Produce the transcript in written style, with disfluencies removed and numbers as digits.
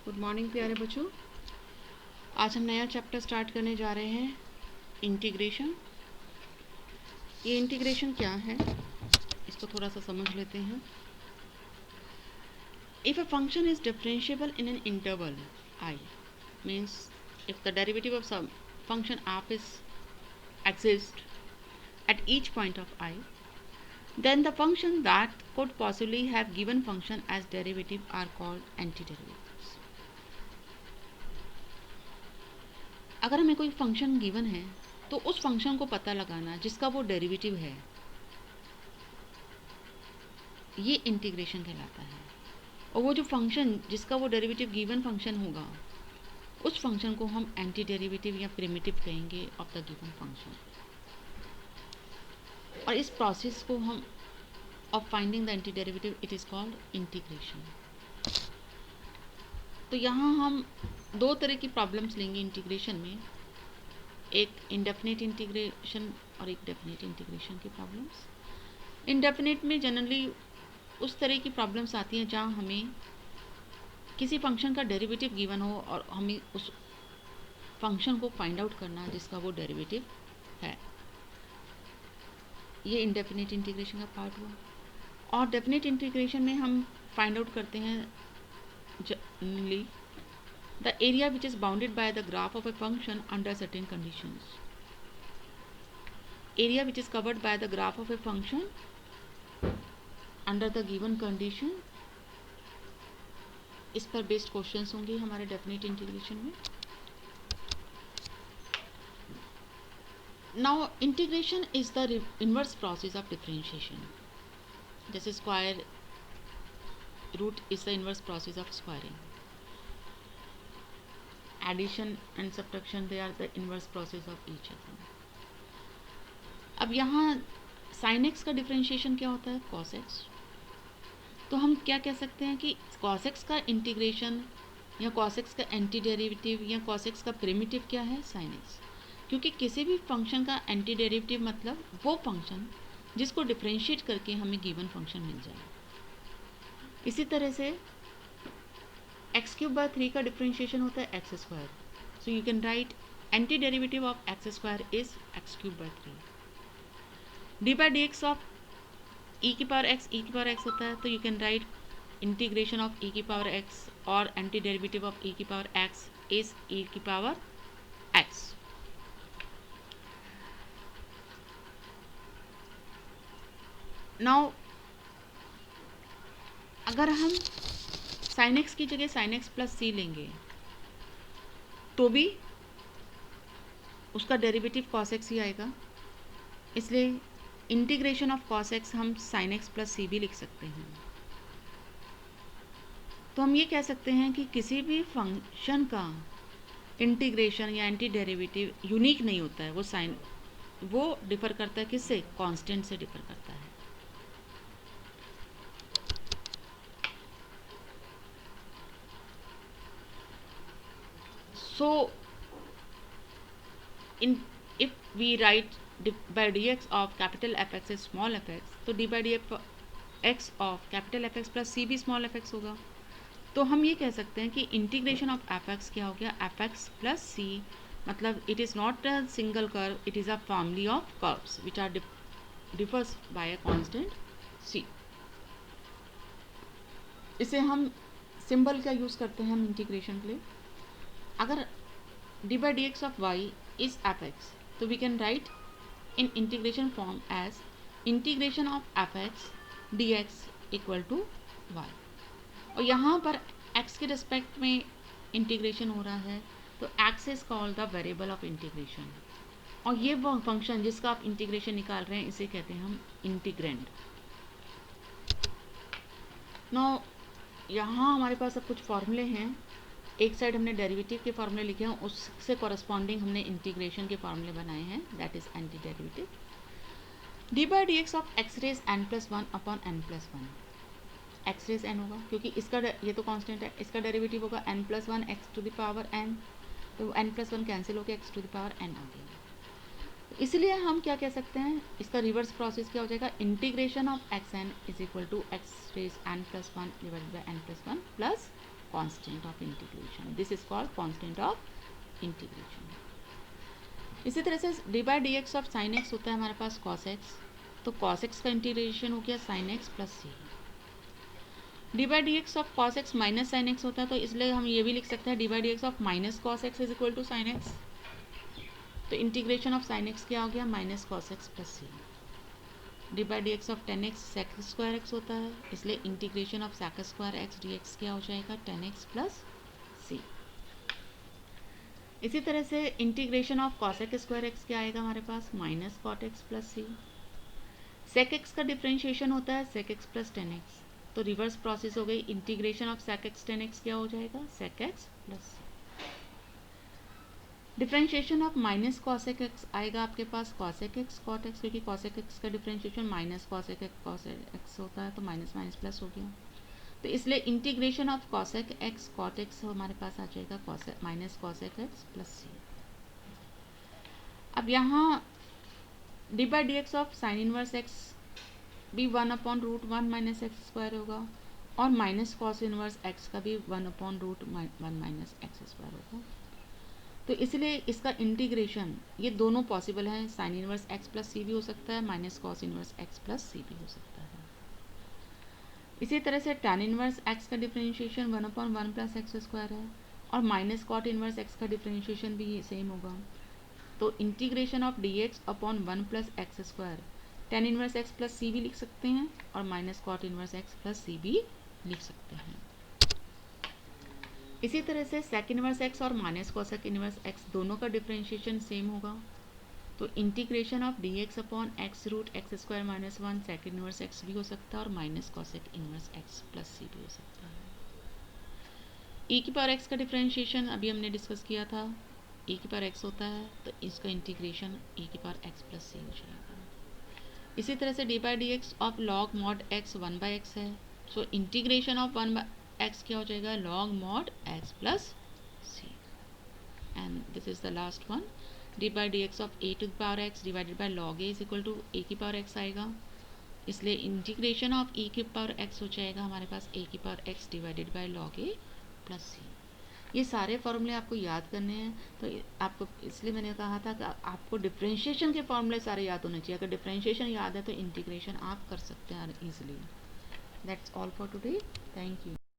Good morning प्यारे बच्चों। आज हम नया चैप्टर स्टार्ट करने जा रहे हैं, इंटीग्रेशन। ये इंटीग्रेशन क्या है, इसको थोड़ा सा समझ लेते हैं। If a function is differentiable in an interval I, means if the derivative of some function आप is exist at each point of I, then the function that could possibly have given function as derivative are called antiderivatives. अगर हमें कोई function given है तो उस function को पता लगाना जिसका वो डेरिवेटिव है, ये इंटीग्रेशन कहलाता है। और वो जो फंक्शन जिसका वो डेरिवेटिव गिवन फंक्शन होगा, उस फंक्शन को हम एंटी डेरिवेटिव या प्रिमिटिव कहेंगे ऑफ द गिवन फंक्शन। और इस प्रोसेस को हम of finding the anti derivative it is called integration. तो यहाँ हम दो तरह की प्रॉब्लम्स लेंगे इंटीग्रेशन में, एक इंडेफिनिट इंटीग्रेशन और एक डेफिनिट इंटीग्रेशन की प्रॉब्लम्स। इंडेफिनिट में जनरली उस तरह की प्रॉब्लम्स आती हैं जहाँ हमें किसी फंक्शन का डेरिवेटिव गिवन हो और हमें उस फंक्शन को फाइंड आउट करना जिसका वो डेरिवेटिव है। ये इंडेफिनिट इंटीग्रेशन का पार्ट हुआ। और डेफिनिट इंटीग्रेशन में हम फाइंड आउट करते हैं generally the area which is bounded by the graph of a function under certain conditions. Area which is covered by the graph of a function under the given condition, इस पर based questions होंगे हमारे definite integration में। Now integration is the inverse process of differentiation. जैसे square root is the inverse process of squaring, addition and subtraction they are the inverse process of each other. अब यहाँ sine x का differentiation क्या होता है, cos x. तो हम क्या कह सकते हैं कि कॉस एक्स का इंटीग्रेशन या कॉस एक्स का एंटी डेरिवेटिव या कॉस एक्स का प्रिमिटिव क्या है, साइन एक्स। क्योंकि किसी भी फंक्शन का एंटी डेरिवेटिव मतलब वो फंक्शन जिसको डिफरेंशिएट करके हमें गिवन फंक्शन मिल जाए। इसी तरह से x³/3 का डिफरेंशिएशन होता है x square. So you can write anti derivative of x square is x³/3। d/dx of e⁻x होता है, तो you can write integration of e⁻x और anti derivative of e⁻x is e⁻x। Now अगर हम sine x की जगह sign x plus सी लेंगे तो भी उसका डेरिवेटिव कॉस एक्स ही आएगा। इसलिए इंटीग्रेशन ऑफ कॉस एक्स हम साइन एक्स प्लस सी भी लिख सकते हैं। तो हम ये कह सकते हैं कि किसी भी फंक्शन का इंटीग्रेशन या एंटी डेरिवेटिव यूनिक नहीं होता है। वो डिफर करता है किससे, कांस्टेंट से डिफर करता है। So if we write d/dx of capital Fx is small fx, तो d/dx of capital Fx plus c भी small fx होगा। तो हम ये कह सकते हैं कि इंटीग्रेशन ऑफ fx क्या हो गया, fx plus c, मतलब it is not a single curve, it is a family of curves which are differs by a constant c। इसे हम सिंबल का यूज़ करते हैं हम इंटीग्रेशन के लिए। अगर d/dx of y is fx, तो we can write in integration form as integration of fx dx equal to y। और यहाँ पर x के रिस्पेक्ट में इंटीग्रेशन हो रहा है, तो x is called the variable of integration। और ये वो फंक्शन जिसका आप इंटीग्रेशन निकाल रहे हैं इसे कहते हैं हम इंटीग्रेंड। नाउ यहाँ हमारे पास अब कुछ फॉर्मूले हैं। एक साइड हमने डेरिवेटिव के फॉर्मूले लिखे हैं, उससे कॉरस्पॉन्डिंग हमने इंटीग्रेशन के फॉर्मूले बनाए हैं, that is anti derivative. d/dx of x⁻n+1 upon n+1, x⁻n होगा क्योंकि इसका ये तो कांस्टेंट है, इसका डेरिवेटिव होगा n+1 x⁻n, तो n+1 कैंसिल होकर x⁻n आ गया। इसलिए हम क्या कह सकते हैं, इसका रिवर्स प्रोसेस क्या हो जाएगा, integration of xn is equal to x⁻n+1 divided by n+1 plus constant of integration, this is called constant of integration. इसी तरह से d by d x of sine x होता है हमारे पास कॉस एक्स, तो कॉस एक्स का integration हो गया sine x plus c. D by d x of cos x minus sine x होता है, तो इसलिए हम ये भी लिख सकते हैं d by d x of minus cos x is equal to sine x. तो इंटीग्रेशन ऑफ साइन एक्स क्या हो गया, minus cos x plus c. D by d x of tan x sec square x होता है, इसलिए integration of sec square x d x क्या हो जाएगा, टेन एक्स प्लस सी। इसी तरह से integration of cosec square x क्या आएगा हमारे पास, minus cot x plus c. Sec x का डिफरेंशिएशन होता है sec x plus tan x, तो रिवर्स प्रोसेस हो गई, integration of sec x tan x क्या हो जाएगा, sec x plus c. Differentiation of minus cosec x आएगा आपके पास कॉसेक एक्स कॉट एक्स, क्योंकि कॉसेक एक्स का differentiation minus cosec x cosec x होता है, तो माइनस माइनस प्लस हो गया, तो इसलिए integration of cosec x cot x हमारे पास आ जाएगा cosec minus cosec x plus c. अब यहाँ d by d x of sine inverse x भी 1/√1 माइनस एक्स स्क्वायर होगा, और माइनस कॉस इनवर्स एक्स का भी 1/√1 माइनस एक्स स्क्वायर होगा। तो इसलिए इसका इंटीग्रेशन ये दोनों पॉसिबल हैं, sine inverse x plus c भी हो सकता है, minus cos inverse x plus c भी हो सकता है। इसी तरह से tan इनवर्स एक्स का डिफरेंशिएशन 1/1 प्लस एक्स स्क्वायर है, और माइनस कॉट इनवर्स एक्स का डिफरेंशिएशन भी सेम होगा, तो integration of d x upon 1 plus x square tan inverse x plus c भी लिख सकते हैं, और minus cot inverse x plus c भी लिख सकते हैं। इसी तरह से सेक इनवर्स एक्स और माइनस कॉसेक इनवर्स एक्स दोनों का डिफरेंशिएशन सेम होगा, तो integration of d x upon x root x square minus 1 sec inverse x भी हो सकता है, और minus cosec inverse x plus c भी हो सकता है। ई की पावर एक्स का डिफरेंशिएशन अभी हमने डिस्कस किया था, ई की पावर एक्स होता है, तो इसका इंटीग्रेशन ई की पावर एक्स प्लस सी हो जाएगा। इसी तरह से d by d x of log mod x 1 by x है, so integration of 1 by x क्या हो जाएगा, log mod x plus c. And this is the last one, d by d x of a to the power x divided by log a is equal to a की power x आएगा, इसलिए integration of ई की power x हो जाएगा हमारे पास a की power x divided by log a plus c. ये सारे फॉर्मूले आपको याद करने हैं, तो आपको इसलिए मैंने कहा था कि आपको डिफरेंशिएशन के फॉर्मूले सारे याद होने चाहिए। अगर डिफरेंशिएशन याद है तो इंटीग्रेशन आप कर सकते हैं easily. That's all for today, thank you.